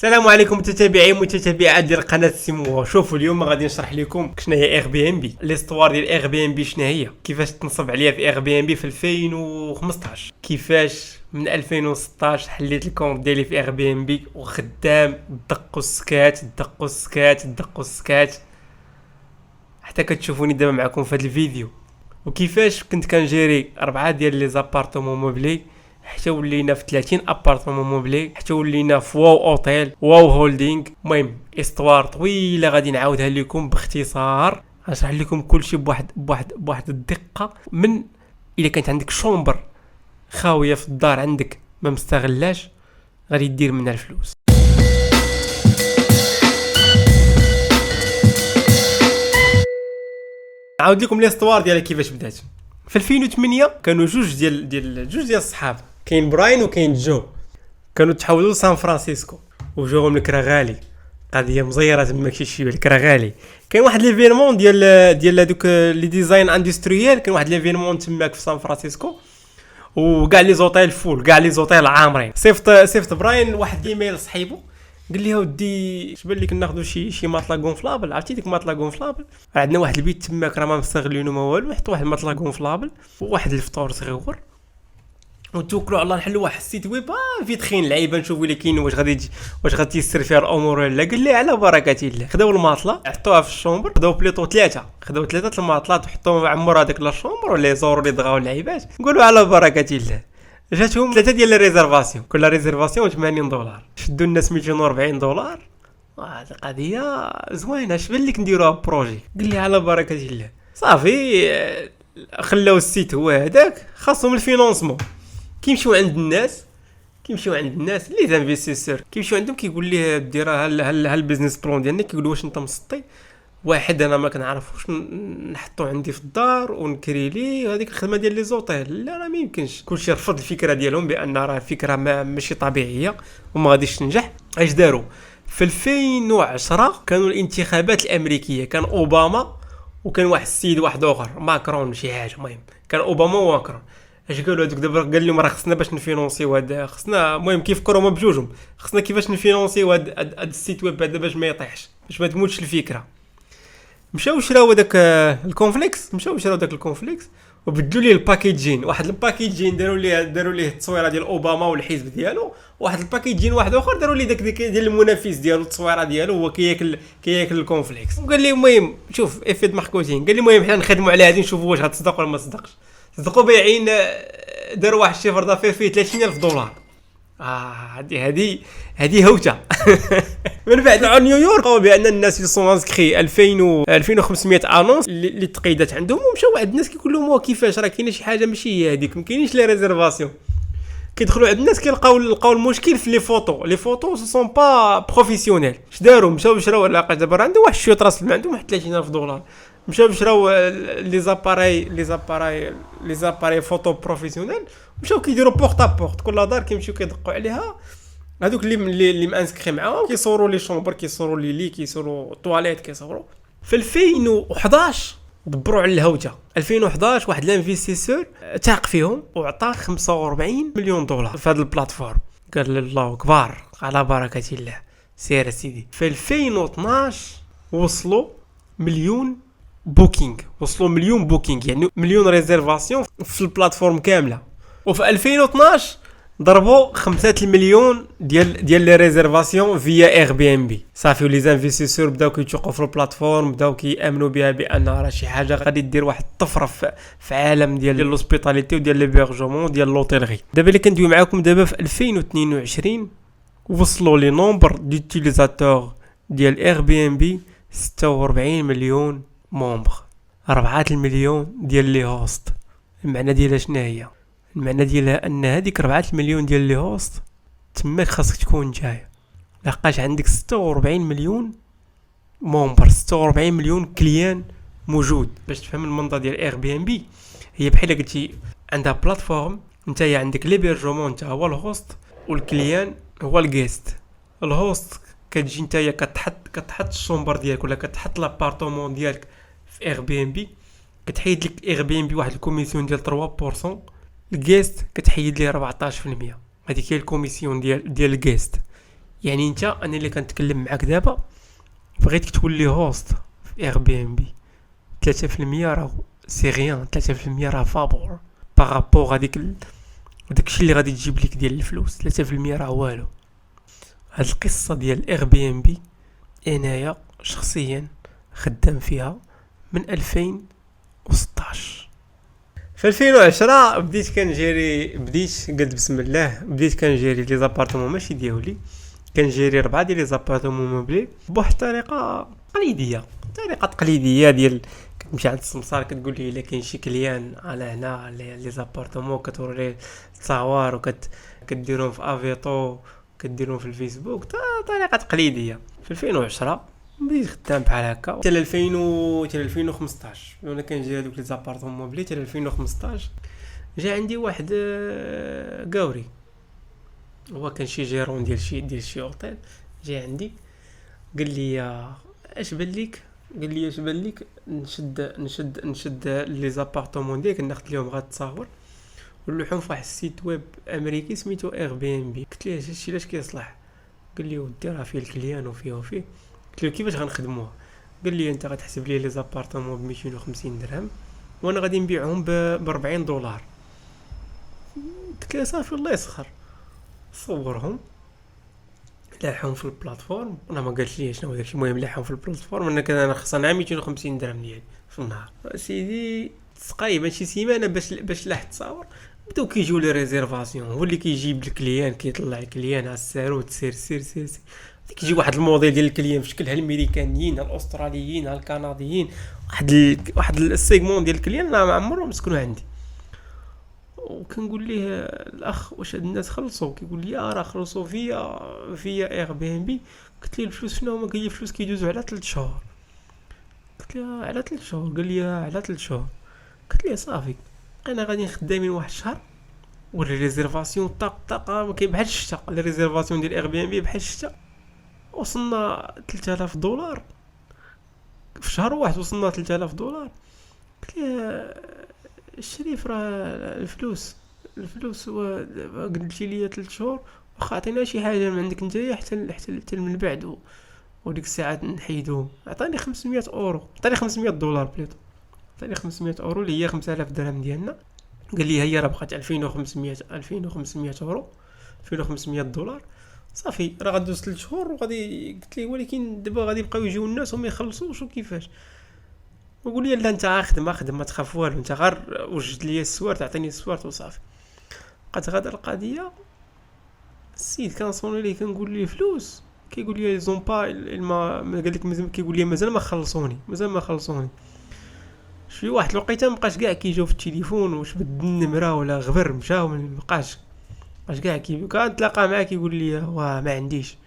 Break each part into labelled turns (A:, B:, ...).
A: السلام عليكم متتابعات ديال قناه سيمو. شوفوا اليوم غادي نشرح لكم شنو هي اير بي ام بي، ليستوار ديال اير بي ام بي شنو هي، كيفاش تنصب عليها في اير بي ام بي في 2015، كيفاش من 2016 حليت الكونت ديالي في اير بي ام بي وخدام دقوا السكات حتى كتشوفوني دابا معكم في هذا الفيديو، وكيفاش كنت كنجيري 4 ديال لي زابارتمون موبلي حتى ولينا في 30 ابارتمون موبلي، حتى ولينا في واو اوتيل واو هولدينغ. المهم استوار طويله غادي نعاودها لكم باختصار، غنشرح لكم كلشي بواحد الدقه. من الا كانت عندك شومبر خاويه في الدار عندك ما مستغلاش غادي دير منها الفلوس. نعاود لكم ليستوار ديالها كيفاش بدات. في 2008 كانوا جوج ديال الصحاب، كاين براين وكاين جو، كانوا تحولوا لسان فرانسيسكو وجوهم الكرا غالي، قضيه مزيره تما شي الكرا غالي. كاين واحد ليفينمون ديال هذوك لي ديزاين اندستريال، كاين واحد ليفينمون تماك في سان فرانسيسكو وكاع لي زوطيل فول، كاع لي زوطيل عامرين. صيفط براين واحد ايميل صحيبو قال لي ودي اش بان لك ناخذوا شي ماطلا غونفلابل، عرفتي ديك ماطلا غونفلابل؟ عندنا واحد البيت تماك راه ما مستغلينه ما والو، نحطوا واحد ماطلا غونفلابل وواحد الفطور صغيور وتوكلوا على الله نحلوا واحد السيت ويب فيتخين لعيبه نشوفوا اللي كاين واش غادي يسر فيها الامور ولا. قال لي على بركه الله. خداو الماطله حطوها في الشومبر، خداو بليطو خداو ثلاثه الماطلات وحطوهم عمر هذاك لا شومبر ولا زورو اللي دغاو اللعيبات. نقولوا على بركه الله. جاتهم 3 ديال الريزرفاسيون، كل ريزرفاسيون $80. شدوا الناس $240. هذه قضيه زوينه، اش بان لك نديروها بروجي؟ قال لي على بركه الله. صافي خلاو السيت هو هذاك، خاصهم الفينونسمون. كيمشيو عند الناس لي زانفيستيسور، كيمشيو عندهم كيقول ليه دير هل البيزنس بلان ديالك، كيقول واش انت مسطي واحد انا ما كنعرفوش نحطو عندي في الدار ونكري ليه هذيك الخدمه ديال لي زوطيل. لا راه ما يمكنش. كلشي رفض الفكره ديالهم بان راه فكره ماشي طبيعيه وما غاديش تنجح. اش داروا في 2010 كانوا الانتخابات الامريكيه، كان اوباما وكان واحد السيد واحد اخر ماكرون شي حاجه، المهم كان اوباما وماكرون. اش قالوا هذوك دابا؟ قال لهم راه خصنا باش نفينونسيو هذا، خصنا المهم كيفكروا هما بجوجهم، خصنا كيفاش نفينونسيو هذا السيت ويب هذا باش ما يطيحش، باش ما تموتش الفكره. مشاو شراو داك الكونفليكس وبدلوا ليه الباكيجين، واحد الباكيجين داروا ليه التصويره ديال اوباما والحزب ديالو، واحد الباكيجين واحد اخر داروا ليه داك ديال المنافس ديالو التصويره ديالو هو كياكل الكونفليكس. وقال لي المهم شوف افيد ماركتينغ، قال لي المهم حنا نخدموا على هذه نشوفوا واش غتصدق ولا ما تصدقش. صدقوا بايعين، داروا واحد الشيفر دافير فيه $30,000. هذه هوته. من بعد على نيويورك قالوا بان الناس اللي سون انسكري 2500 انونس اللي تقيدات عندهم، ومشاو عند الناس كيقول لهم كيفاش راه كاينه شي حاجه ماشي هي هذيك، ما كاينينش لي ريزيرفاسيون. كيدخلوا عند الناس كيلقاو المشكل في لي فوتو سو سون با بروفيسيونيل. اش داروا؟ مشاو شراو لاقاش دابا عنده واحد شويه راس المال، عندهم واحد $30,000. مشاو شراو لي زاباري فوتو بروفيسيونيل، مشاو كيديروا بورت ا بورت، كل دار كيمشيو كيدقوا عليها هذوك اللي مانسكري معاهم، كيصوروا لي شومبر، كيصوروا لي كيصوروا طواليت، كيصوروا. في 2011 دبروا على الهوجه. 2011 واحد الانفستيسور تاق فيهم وعطاه $45 مليون في هذه البلاتفورم. قال الله كبار على بركه الله، سير سيدي. في 2012 وصلوا مليون بوكينغ، يعني مليون ريزيرفاسيون في البلاتفورم كامله. وفي 2012 ضربوا 5 المليون ديال لي ريزيرفاسيون فيا اير بي ام بي. صافي لي زانفيستيسور بداو كيتوقفوا في البلاتفورم، بداو كيامنوا بها بان راه شي حاجه غادي دير واحد الطفره في عالم ديال لوسبيتاليتي وديال ليبيرجمون ديال لوطيلغي. دابا اللي كندوي معاكم دابا في 2022 وصلوا لي نومبر ديوتيليزاتور ديال اير بي ام بي 46 مليون مومبر، 4 المليون ديال لي هوست. المعنى ديالها شنو هي؟ المعنى ديالها ان هذيك 4 المليون ديال لي هوست تماك خاصك تكون جاي، لقاش عندك 46 مليون مومبر، 46 مليون كليان موجود. باش تفهم المنظر ديال اير بي ام بي، هي بحال قلتي عندها بلاتفورم، انت عندك ليبرجمون انت هو الهوست والكليان هو الجيست. الهوست كتجي انت كتحط الشومبر ديالك ولا كتحط لابارطومون ديالك في اير بي ام بي، كتحيد لك اير بي ام بي واحد الكوميسيون ديال 3%. الجيست كتحيد ليه 14%. هذيك هي الكوميسيون ديال الجيست. يعني انت انا اللي كنتكلم معاك دابا بغيتك تولي هوست في اير بي ام بي، 3% راه سي غيان، 3% راه فابور بارابور هذيك داكشي اللي غادي تجيب لك ديال الفلوس. 3% راه والو. هاد القصه ديال اير بي ام بي انايا شخصيا خدام فيها من 2016. في 2010 بديت قلت بسم الله، بديت كنجيري لي زابارتمون ماشي ديالي، كنجيري 4 ديال لي زابارتمون موبلي بواحد الطريقه تقليديه ديال كتمشي عند السمسار كتقول ليه الا كاين شي كليان على هنا لي زابارتمون كتوري ليه التصاور كديرهم في افيتو، كديرهم في الفيسبوك، طريقه تقليديه. في 2010 بديت خدام بحال هكا حتى 2015 وانا كنجي هذوك لي زابارتمون موبلي. حتى 2015 جا عندي واحد قاوري، هو كان شي جيرون ديال شي اوتيل، جا عندي قال لي اش بان لك نشد لي زابارتمون ديالك ناخذ لهم غاد التصاور ونلوحهم في واحد السيت ويب امريكي سميتو اير بي ام بي. قلت ليه هادشي علاش كيصلح؟ قال لي ودي راه فيه الكليان وفيه قلت له كيفاش غنخدموها؟ قال لي انت غتحسب لي لي زابارتمون ب 250 درهم وانا غادي نبيعهم ب 40 دولار. قلت له صافي الله يسخر، صورهم لاحهم في البلاتفورم. انا ما قالش لي شنو داكشي، المهم لاحهم في البلاتفورم. انا خصنا 250 درهم ديالي في النهار. سيدي تقريبا شي سيمانه باش لاح تصاور بداو كيجيو لي ريزيرفاسيون، هو اللي كيجيب الكليان، كيطلع الكليان على الساروت سير كيجي واحد الموديل ديال الكليان في شكل الامريكانيين الاستراليين الكنديين، واحد السيغمون ديال الكليان ما عمرهم مسكنوا عندي. وكنقول ليه الاخ واش هاد الناس خلصوا؟ كيقول لي راه خلصوا فيا اير بي ام بي. قلت ليه الفلوس شنو هما؟ قال لي الفلوس كيدوزوا على 3 شهور. قلت له على 3 شهور؟ قال لي على 3 شهور. قلت ليه صافي انا غادي خدامين واحد الشهر والريزيرفاسيون طاق كاين بحال الشتا، لي ريزيرفاسيون ديال اير بي ام بي بحال الشتا. وصلنا 3000 دولار في شهر واحد، وصلنا 3000 دولار. قلت له الشريف راه الفلوس هو قلتي لي 3 شهور، واخا عطينا شي حاجه من عندك نتايا حتى من بعد وديك الساعه نحيدوهم. عطاني 500 اورو، عطاني 500 دولار بليتو، عطاني 500 اورو اللي هي 5000 درهم ديالنا. قال لي هي راه بقات 2500 اورو، 2500 دولار. صافي راه غدوز 3 شهور وغادي. قلت ليه ولكن دابا غادي يبقاو يجيو الناس وما يخلصوش وكيفاش؟ وقول لي لا انت خدم ما تخاف والو، انت غير وجد لي السوارت، عطيني السوارت وصافي. بقات غادا القضيه. السيد كنصوني ليه كنقول ليه فلوس، كيقول لي زون با ما قال لك مازال، كيقول لي مازال ما خلصوني. شي واحد الوقيته مابقاش كاع كيجيو في التليفون واش بد النمره ولا غبر مشاو، مابقاش كاع كنتلاقى معاه كيقول لي واه ما عنديش،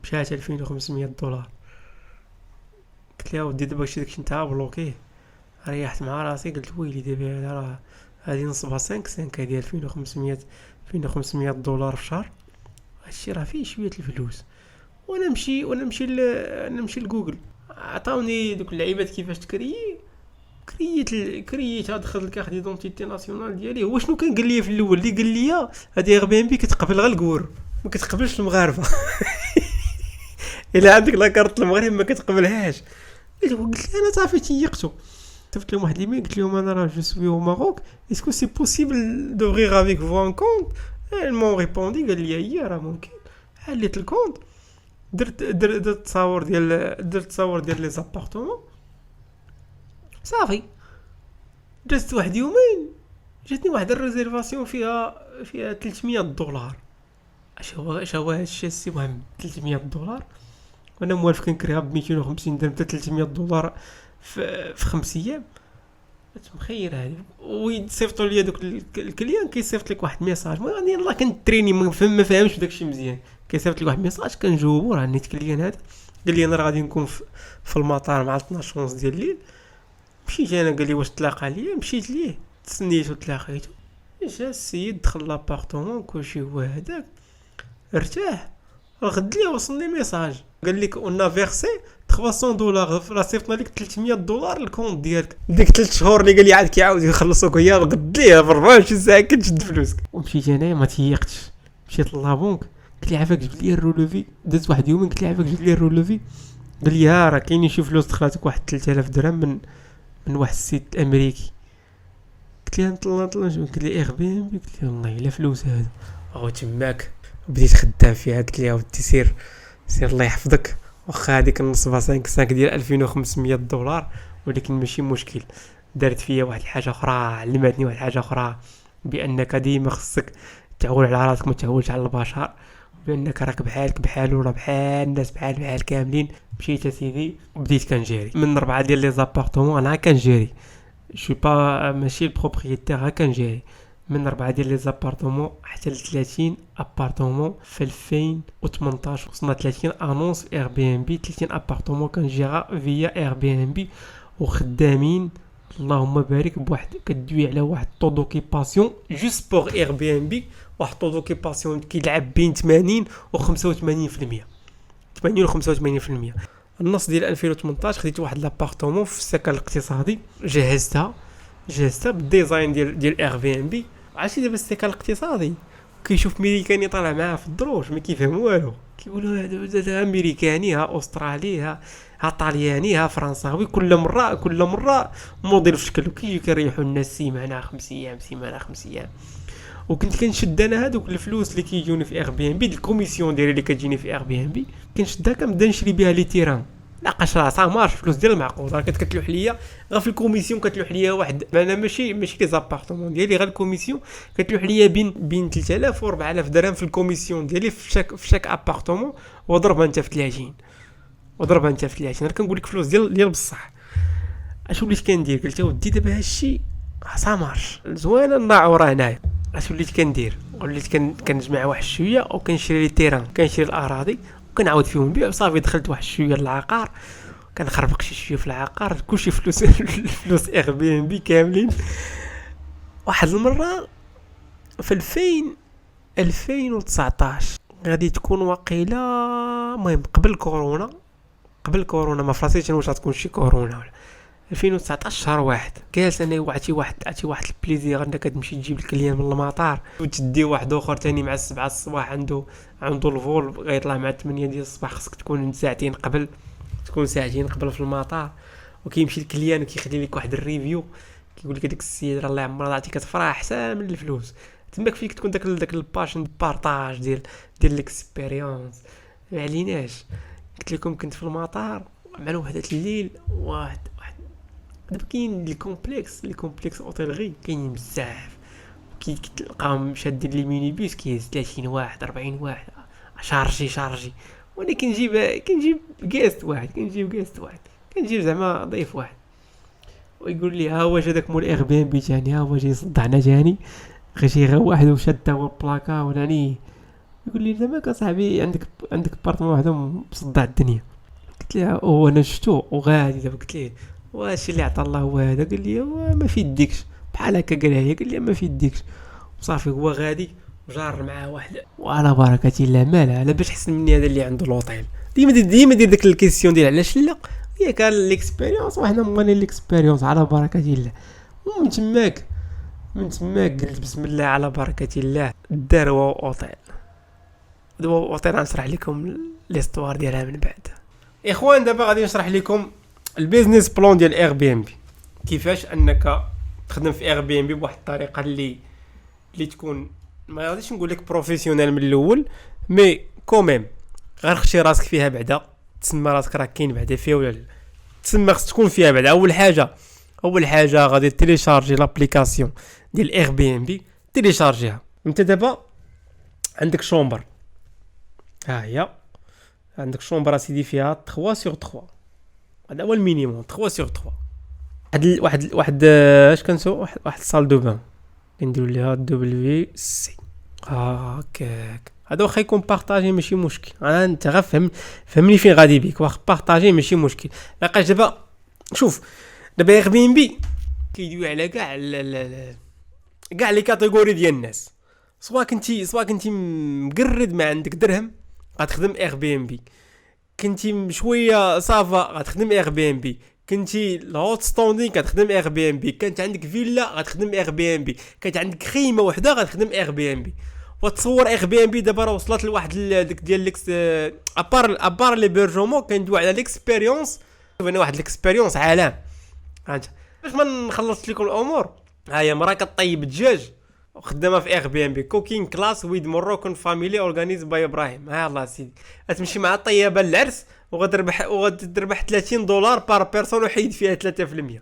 A: مشات 2500 دولار. قلت له ودي دابا داكشي نتا بلوكيه. ريحت مع راسي قلت ويلي دابا راه غادي نصبها 5 هذه 2500 دولار في الشهر، هادشي راه فيه شويه الفلوس. وانا نمشي لجوجل، عطاوني دوك اللعيبات كيفاش كرييت ادخل الكارت ديدونتيتي ناسيونال ديالي. هو شنو كان قال لي في الاول؟ اللي قال لي هذه اير بي ام بي كتقبل غير الكور ما كتقبلش المغاربه. الا عندك لا كارت المغرب ما كتقبلهاش. قلت له انا صافي تيقتو، صيفط لهم واحد ليميل قلت لهم انا راه جو سوي او ماروك، اسكو سي بوسيبل دوغيغ افيك فو ان كونت؟ المون ريبوندي قال لي هي راه ممكن. حليت الكونت، درت تصاور ديال لي زابارتمون، صافي جلست واحد يومين جاتني واحد الريزيرفاسيون فيها 300 دولار. اش هو هادشي السي محمد؟ 300 دولار وانا موالف كنكريها ب 250 درهم حتى 300 دولار في 5 ايام. مخير هذه. ويصيفطوا لي دوك الكليان كيصيفط لك واحد ميساج، ما غادي يلاه كنتريني ما فهمش داكشي مزيان، كيصيفط لك واحد ميساج كنجاوبو راه نيت كليان هذا. قال لي انا راه غادي نكون في المطار مع 12 ونص ديال الليل. مشيت انا، قال لي واش تلاقى ليا؟ مشيت ليه تسنيت وتلاقيته. جا السيد دخل لابارطومون كلشي هو هذاك، ارتاح. غد لي وصلني ميساج قال لك اون فيرسي 300 دولار، راه صيفطنا لك 300 دولار الكونت ديالك. ديك 3 شهور اللي قال لي عاد كيعاود يخلصوك هي غد ليه ب 24 ساعه كتشد فلوسك. ومشيت انا ما تيقتش، مشيت للابونك قلت لي عافاك جبت لي الرولوفي. داز واحد يومين قلت لي عافاك جبت لي الرولوفي. قال لي ها راه كاينين شي فلوس دخلاتك واحد 3000 درهم من واحد السيت امريكي. قلت لي نطلع قلت لي اير بي ام بي. قلت لي والله الا فلوس هادو. او تماك بديت خدام فيها. قلت لي ودي سير الله يحفظك، واخا هذيك النصبه 5 ديال 2500 دولار، ولكن ماشي مشكل. دارت فيا واحد الحاجه اخرى، علمتني واحد الحاجه اخرى، بانك ديما خصك تعول على راسك ما تعولش على البشر، بانك راك بحالك بحال ولا بحال الناس بحال كاملين. مشيت سيدي وبديت كنجري من 4 ديال لي زابارتمون. انا كنجري جو با ماشي البروبريتير، كنجري من 4 ديال لي زابارتمون حتى ل 30 ابارتمون في 2018. وصلنا 30 انونس في اير بي ام بي، 30 ابارتمون كنجيرا فيا اير بي ام بي، وخدامين اللهم بارك بواحد كدوي على واحد طو دوكيباسيون جوست بوغ اير بي ام بي. واحد طو دوكيباسيون كيلعب بين 80 و 85%، 80 و 85%. النص ديال 2018 خديت واحد لابارتمون في السكن الاقتصادي، جهزتها بالديزاين ديال اير بي ام بي. عرفتي دابا السكن الاقتصادي كيشوف ميريكاني طالع معاه في الدروج ما كيفهم والو، كيقولوا هذا امريكاني، ها استرالي، ها طالياني، ها فرنساوي، كل مره موديل في شكل. كيجيو كيريحوا الناس سيمانه 5 ايام، سيمانه 5 ايام. وكنت كنشد انا هذوك الفلوس اللي كيجوني في اير بي ام بي، الكوميسيون ديالي اللي كتجيني في اير بي ام بي، كنشدها كنبدا نشري بها لي تيران. لاقاش راه سامارش فلوس ديال المعقول. راه كتلوح ليا غير في الكوميسيون، كتلوح ليا واحد، انا ماشي لي زابارتمون ديالي، غير الكوميسيون كتلوح ليا بين 3000 و 4000 درهم في الكوميسيون ديالي في شاك ابارتمون. وضربها انت في 30 انا كنقول لك فلوس ديال بصح. اش وليت كندير؟ قلت ودي دابا هادشي سامارش زوينه الناعوره هنايا. اش وليت كندير؟ وليت كنجمع واحد شويه وكنشري لي تيران، كنشري الاراضي وكنعاود فيهم نبيع. صافي دخلت واحد شويه للعقار، كنخربق شي في العقار، كلشي فلوس اير بي ام بي كاملين. واحد المره في 2019 غادي تكون واقيلا، المهم قبل كورونا ما فراسيتش واش غتكون شي كورونا ولا 2019 شهر واحد. جالس انا عطي واحد البليزير انك تمشي تجيب الكليان من المطار، وتدي واحد اخر ثاني مع 7 الصباح عنده الفول غيطلع مع 8 ديال الصباح. خصك تكون ساعتين قبل في المطار. وكيمشي الكليان وكيخلي لك واحد الريفيو، كيقول لك هذيك السيد راه الله يعمرها عطيك تفرح احسن من الفلوس. تماك فيك تكون داك الباشن بارطاج ديال ليكسبيريونس. ما عليناش، قلت لكم كنت في المطار مع وحده الليل. واحد دابا كاين لي كومبلكس اوتيلغي كاينين بزاف، كتلقاهم شادين لي ميني بيس كيهز 30 واحد 40 واحد شارجي. وانا كنجيب جيست واحد، كنجيب زعما ضيف واحد، ويقول لي ها واش هذاك مول اير بي ام بي ثاني، ها هو جاي يصدعنا ثاني غير واحد وشاد هو البلاكا ولاني. يقول لي زعما كصاحبي عندك بارتمون واحد مصدع الدنيا. قلت له انا شفتو وغادي. دابا قلت ليه واش اللي عطا الله هو هذا؟ قال لي ما في يديكش بحال هكا، قالها لي، قال لي ما في يديكش. وصافي هو غادي وجار معاه واحد وعلى بركه الله مالها لا باش حسن مني هذا اللي عنده لوطيل. ديما دير داك الكيسيون ديال علاش لا، هي كان ليكسبيريونس وحنا مغني ليكسبيريونس على بركه الله. ومن تماك قلت بسم الله على بركه الله داروا اوطيل. دابا اوطيل غنشرح لكم ليستوار ديالها من بعد. اخوان دابا غادي نشرح لكم البيزنس بلان ديال اير بي ام بي، كيفاش انك تخدم في اير بي ام بي بواحد الطريقه اللي تكون ما غاديش نقول لك بروفيسيونيل من الاول، مي كوميم غير خشي راسك فيها بعدا، تسمى راسك راه كاين بعدا فيها ولا لا، تسمى خص تكون فيها بعدا. اول حاجه غادي تيليشارجي لابليكاسيون ديال اير بي ام بي، تيليشارجيها. انت دابا عندك شومبر، ها هي عندك شومبر سيدي فيها 3/3، هذا هو المينيموم 3/3. واحد اش كنسو واحد صال دو بان كنديروا ليها دبليو سي هكاك. هذا واخا يكون بارطاجي ماشي مشكل، انت غير فهمني فين غادي بيك، واخا بارطاجي ماشي مشكل. لاقاش دابا شوف دابا اير بي ام بي كيدوي على كاع لي كاتيجوري ديال الناس. سواء كنتي مقرد ما عندك درهم غتخدم اير بي ام بي، كنتي شويه صافا غتخدم اير بي ام بي، كنتي الهوت ستوندين غتخدم اير بي ام بي، كانت عندك فيلا غتخدم اير بي ام بي، كانت عندك خيمه وحده غتخدم اير بي ام بي. وتصور اير بي ام بي دابا راه وصلت لواحد ديك ديال ليكس ابار لي بيرجومون كندوي على ليكسبيريونس. انا واحد ليكسبيريونس عالم. هانت باش ما نخلصش لكم الامور، ها هي مرا كطيب الدجاج وخدامه في اير بي ام بي كوكين كلاس ويد موروكان فاميلي اورغانيز باي ابراهيم. ها الله سيدي غتمشي مع الطيابه للعرس وغتربح $30 بار بيرسون وحيد فيها 3%.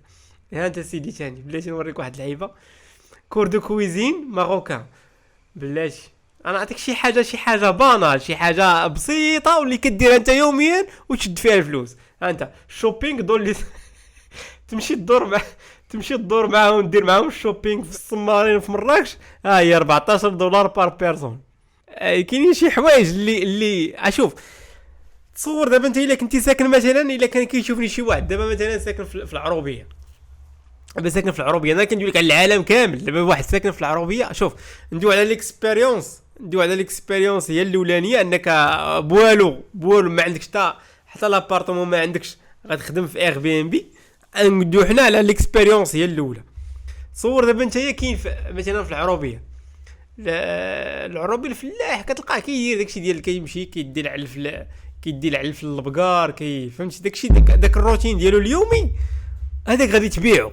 A: ها انت سيدي ثاني بلاتي نوريك واحد اللعيبه كور دو كويزين ماروكان. بلاتي انا نعطيك شي حاجه بانال، شي حاجه بسيطه واللي كديرها انت يوميا وتشد فيها الفلوس. ها انت شوبينغ دول اللي تمشي تدور معاهم دير معاهم الشوبينغ في الصمارين في مراكش. ها هي $14 بار بيرسون. كاينين شي حوايج اللي اشوف. تصور دابا انت الا كنتي ساكن مثلا، الا كان كيشوفني شي واحد دابا مثلا ساكن في العروبيه، دابا ساكن في العروبيه، انا كندوي لك على العالم كامل. دابا واحد ساكن في العروبيه، شوف ندوي على ليكسبيريونس هي الاولانيه، انك بوالو ما عندكش حتى لابارتمون ما عندكش، غتخدم في اير بي ام بي. ندوي حنا على ليكسبيريونس هي الاولى. تصور دابا انت كاين مثلا في العروبيه، العروبي الفلاح كتلقاه كيدير داكشي ديال كيمشي كيدير العلف البقار فهمتي داك الروتين ديالو اليومي، هذاك غادي تبيعو،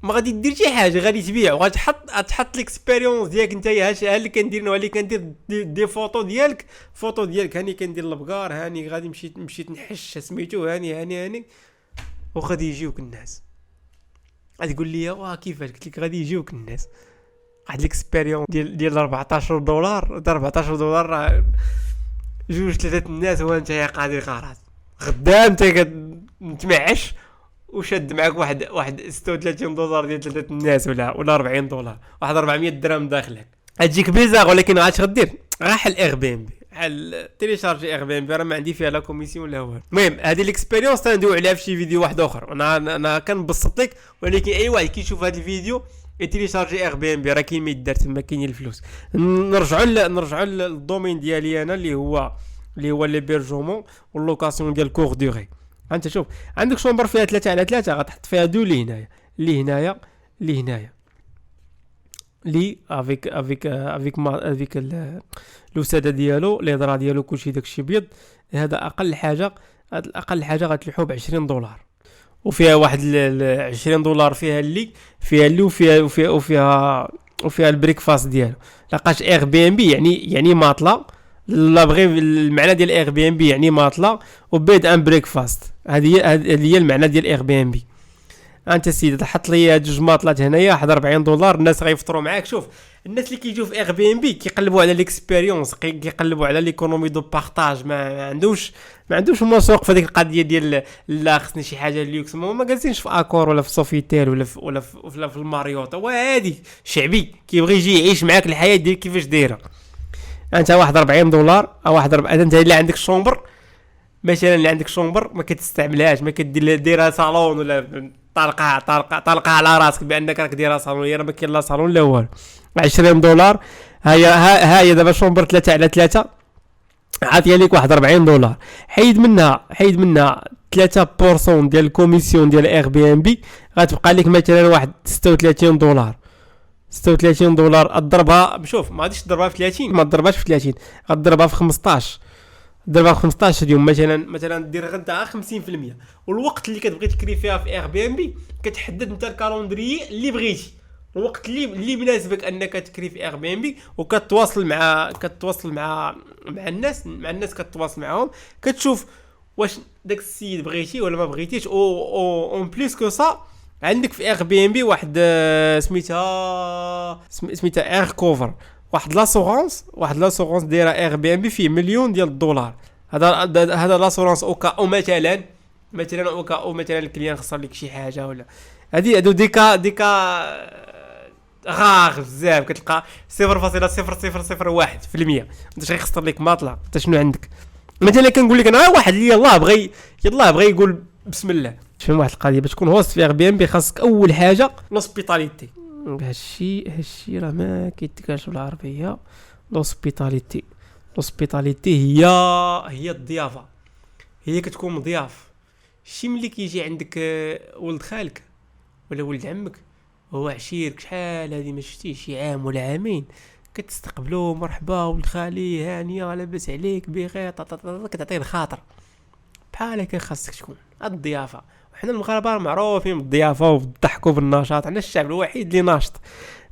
A: ما غادي دير شي حاجه، غادي تبيعو، غتحط ليكسبيريونس ديالك انت. ها اللي كندير دي فوطو ديالك هاني كندير البقار، هاني غادي مشيت نحش سميتو هاني وغادي يجيوك الناس. غادي تقول لي واه كيفاش؟ قلت لك غادي يجيوك الناس. واحد ليكسبيريونس ديال $14 $14 راه جوج ثلاثه الناس، وانت يا قاضي قرات غدام انت كتمعش وشد معاك واحد $36 ديال ثلاثه الناس ولا $40، واحد 400 درهم داخلك. غتجيك بيزار، ولكن عاد غدير غاحل اير بي ام بي، حل تيليشارجي اير بي ام بي، راه ما عندي فيها لا كوميسيون لا والو. المهم هذه ليكسبيريونس تندوي عليها في شي فيديو واحد اخر، انا كنبسط لك، ولكن اي واحد كيشوف هذا الفيديو تيليشارجي اير بي ام بي، راه كاين ما يدار تما كاينين الفلوس. نرجعوا للدومين ديالي انا اللي هو لي بيرجومون واللوكاسيون ديال كور دوري. انت شوف عندك شومبر فيها 3x3، غتحط فيها دو اللي هنايا لي افيك الوساده ديالو، لي درا ديالو كلشي داكشي بيض. هذا اقل حاجه غتلحو ب$20، وفيها واحد $20 فيها وفيها البريكفاست ديالو. لقاش اير بي ام بي يعني ماطله، لا بغي المعنى ديال اير بي ام بي يعني ماطله وبيد ان بريكفاست. هذه هي المعنى ديال اير بي ام بي. انت سيدي تحط لي جوج ماطلات هنايا واحد $40، الناس غيفطروا معاك. شوف الناس اللي كيجيو في اير بي ام بي كيقلبوا على ليكسبيريونس، كيقلبوا على ليكونومي دو بارطاج، ما عندوش مسوق في هذيك القضيه ديال لا خصني شي حاجه ليوكس. ما جالسينش في اكور ولا في سوفيتيل ولا في الماريوتا، وهادي شعبي كيبغي يجي يعيش معاك الحياه ديال كيفاش دايره. انت واحد $40 او انت الا عندك شومبر مثلا، اللي عندك شومبر ما كتستعملهاش، ما ديرها صالون ولا طالقه على راسك بانك راك دايرها صالون، راه ما كاين لا صالون لا والو. $20 هي دابا شومبر 3x3 عاطيه ليك واحد $40. حيد منها 3% ديال الكوميسيون ديال اير بي ام بي، غتبقى لك مثلا واحد $36. اضربها، شوف ما غاديش تضربها في 30، ما تضربهاش في 30، غتضربها في 15. ضربها في 15 يوم مثلا دير غدا 50%. والوقت اللي كتبغي تكري فيها في اير بي ام بي كتحدد انت الكالندري اللي بغيتي، الوقت اللي بيناسبك انك تكري في اير بي ام بي، وكتواصل مع الناس كتواصل معاهم، كتشوف واش داك السيد بغيتي ولا ما بغيتيش. او اون بليس كو سا عندك في اير بي ام بي واحد سميتها اير كوفر، واحد لاسورونس دايره اير بي ام بي فيه $1,000,000. هذا لاسورونس او مثلا مثلا الكليان خسر لك شي حاجه ولا هادو ديكا غاغ بزاف، كتلقى 0.0001%. انت غيخسر لك ماطله. انت شنو عندك مثلا؟ كنقول لك انا واحد اللي يلاه بغى يقول بسم الله. فهم واحد القضيه، باش تكون هوست في اير بي ام بي خاصك اول حاجه لوسبيتاليتي. هادشي راه ما كيتقالش بالعربيه. لوسبيتاليتي هي الضيافه، هي كتكون مضياف. شي ملي كيجي عندك ولد خالك ولا ولد عمك هو عشيرك شحال هادي ما شفتيه، شي عام ولا عامين، كتستقبلوه مرحبا ولد خالي هانيه لاباس عليك بخير كتعطيه الخاطر بحال هكا خاصك تكون الضيافه. وحنا المغاربه معروفين بالضيافه وبالضحك وبالنشاط، عندنا الشعب الوحيد اللي ناشط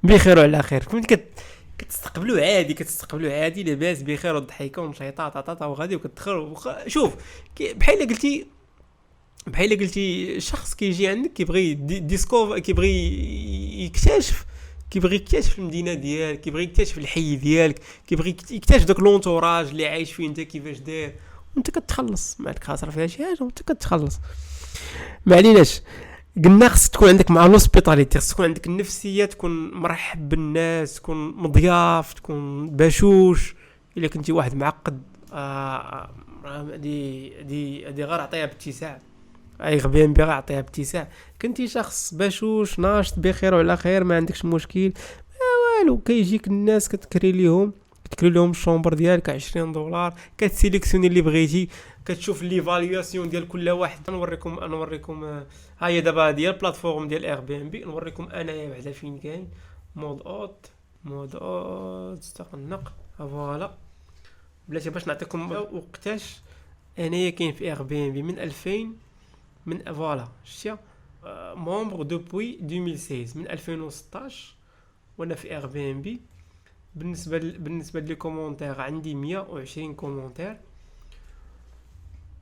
A: بخير وعلى خير. فهمت؟ كتستقبلوه عادي، لاباس بخير والضحكه ونشيطات وغادي وكتدخل شوف بحال قلتي شخص كيجي عندك كيبغي ديسكوف، كيبغي يكتشف المدينه ديالك، كيبغي يكتشف الحي ديالك، كيبغي يكتشف داك لونتوراج اللي عايش فيه انت كيفاش داير، وانت كتخلص ما عندك خاسر فيها شي حاجه وانت كتخلص. ما عليناش قلنا خص تكون عندك مع لوسبيتاليتي، خص تكون عندك النفسيه، تكون مرحب بالناس، تكون مضياف، تكون بشوش. الا كنتي واحد معقد دي غير عطيها باتساع، اي غبيان بغا عطيها باتساع. كنتي شخص بشوش ناشط بخير وعلى خير ما عندكش مشكل ما والو، كيجيك الناس كتكري لهم الشومبر ديالك 20 دولار، كتسيليكسيوني اللي بغيتي، كتشوف ليفالياسيون ديال كل واحد. نوريكم ها هي دابا ديال البلاتفورم ديال اير بي ام بي، نوريكم انايا بعدا فين كاين مود اوت استقنق فوالا بلاتي باش نعطيكم وقتاش انايا كاين في اير بي ام بي من 2000 من فوالا شتي ممبر دوبوي 2016 من 2016 وانا في اير بي ام بي. بالنسبه لي كومونتير عندي 120 كومونتير،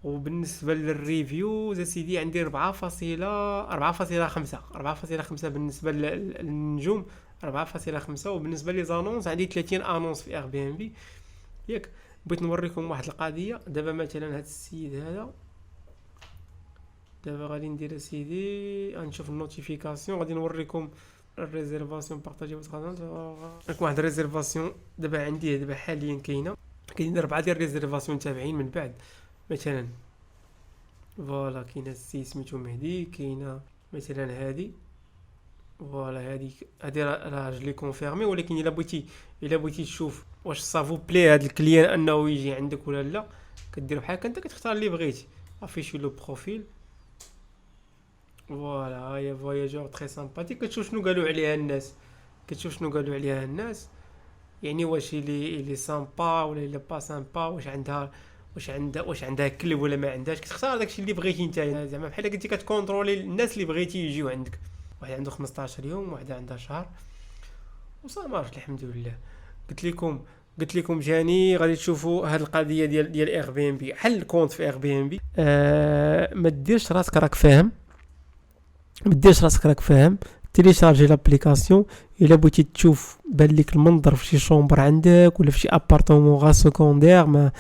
A: وبالنسبه للريفيو سيدي عندي 4.5 بالنسبه للنجوم 4.5، وبالنسبه لي زانونس عندي 30 انونس في اير بي ام بي. ياك بغيت نوريكم واحد القضيه دابا، مثلا هذا السيد هذا دابا غادي ندير سيدي غنشوف النوتيفيكاسيون، غادي نوريكم الريزيرفاسيون بارطاجي واحد الريزيرفاسيون دابا عندي دابا حاليا كاينين 4 ديال الريزيرفاسيون تابعين من بعد. مثلا فوالا كاينه السي سميتو مهدي، كاينه مثلا هادي فوالا هادي راه جلي كونفيرمي. ولكن الا بغيتي تشوف واش صافو بلي هاد الكليان انه يجي عندك ولا لا، كدير بحال هكا انت كتختار اللي بغيتي افيشي لو بروفيل. فوالا هي فواياجور تري سامباتيك، كتشوف شنو قالوا عليها الناس، يعني واش اللي سامبا ولا الا با سامبا، واش عندها كلب ولا ما عندهاش. كتختار داكشي اللي بغيتي نتايا، زعما بحال قلتي كتكونترولي الناس اللي بغيتي يجيو عندك. واحد عنده 15 يوم، واحد عندها شهر، وصامارش الحمد لله. قلت لكم جاني غادي تشوفوا هاد القضيه ديال اير بي ام بي. حل كونت في اير بي ام بي، ما ديرش راسك راك فاهم، تيليشارجي لابليكاسيون. الا بغيتي تشوف بان لك المنظر في شي شومبر عندك ولا في شي ابارطمون غا سكوندير ما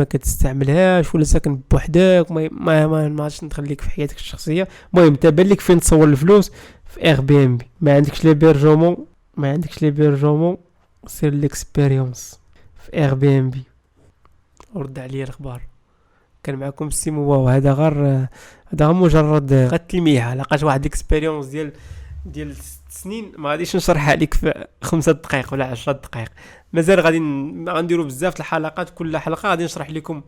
A: كتستعملهاش، ولا ساكن بوحدك ما عادش نخليك في حياتك الشخصيه. المهم تبان لك فين تصور الفلوس في اير بي ام بي، ما عندكش ليبرجومون سير ليكسبيريونس في اير بي ام بي. ورد عليا الاخبار. كان معكم السيمو، وهذا غير مجرد التلميحه. لقيت واحد الاكسبيريونس ديال 6 سنين ما غاديش نشرحها لك في 5 دقائق ولا 10 دقائق. مازال غادي غنديروا بزاف الحلقات، كل حلقه غادي نشرح لكم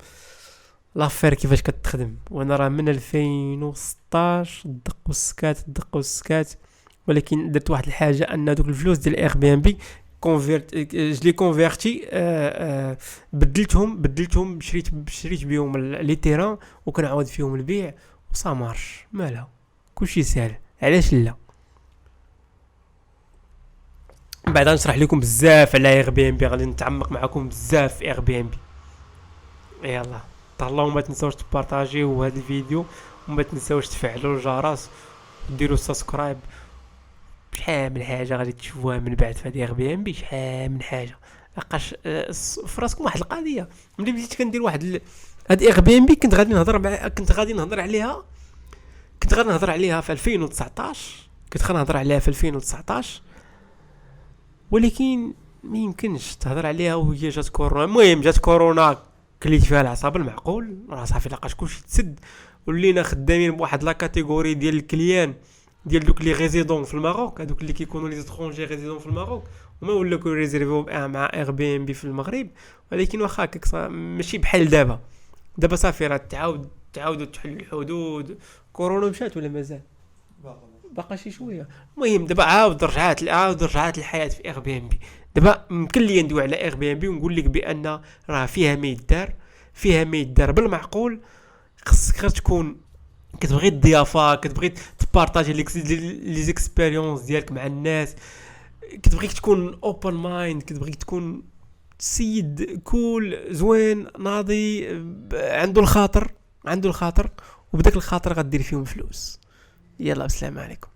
A: لافير كيفاش كتخدم. وانا راه من 2016 دق والسكات، ولكن درت واحد الحاجه ان دوك الفلوس ديال اير بي ام بي جلي كونفيرتي، بدلتهم شريت بهم لي تيران وكنعاود فيهم البيع وصامارش مالها كلشي سهل. علاش لا؟ بعد نشرح لكم بزاف على اير بي ام بي، غادي نتعمق معكم بزاف في اير بي ام بي. يلا طلعوا، ما تنساوش تبارطاجيو هذا الفيديو، وما تنساوش تفعلوا الجرس وديروا سبسكرايب. شحال من حاجه غادي تشوفوها من بعد في اير بي ام بي، شحال من حاجه. لقاش فراسكم واحد القضيه ملي بديت كندير واحد هاد اير بي ام بي، كنت غادي نهضر عليها في 2019 ولكن ما يمكنش تهضر عليها وهي جات كورونا. المهم جات كورونا كليت فيها العصاب المعقول، راه صافي لقاش كلشي تسد، ولينا خدامين بواحد لا كاتيجوري ديال الكليان ديال دوك لي ريزيدون في المغرب، هذوك اللي كيكونوا لي سترونجي ريزيدون في المغرب، وما ولاو كيريزيرفيو مع اير بي ام بي في المغرب. ولكن واخا هكاك ماشي بحال دابا صافي راه تعاودوا تحل الحدود. كورونا مشات ولا مازال؟ باقا شي شويه. المهم دابا عاود رجعات الحياه في اير بي ام بي. دابا يمكن لي ندوي على اير بي ام بي ونقول لك بان راه فيها ما يدار بالمعقول. خصك غير تكون كتبغي الضيافه، كتبغي تبارطاجي لي زيكسبيريونس ديالك مع الناس، كتبغيك تكون اوبن مايند، كتبغيك تكون سيد كول زوين ناضي، عنده الخاطر، وبداك الخاطر غدير فيهم فلوس. يلا السلام عليكم.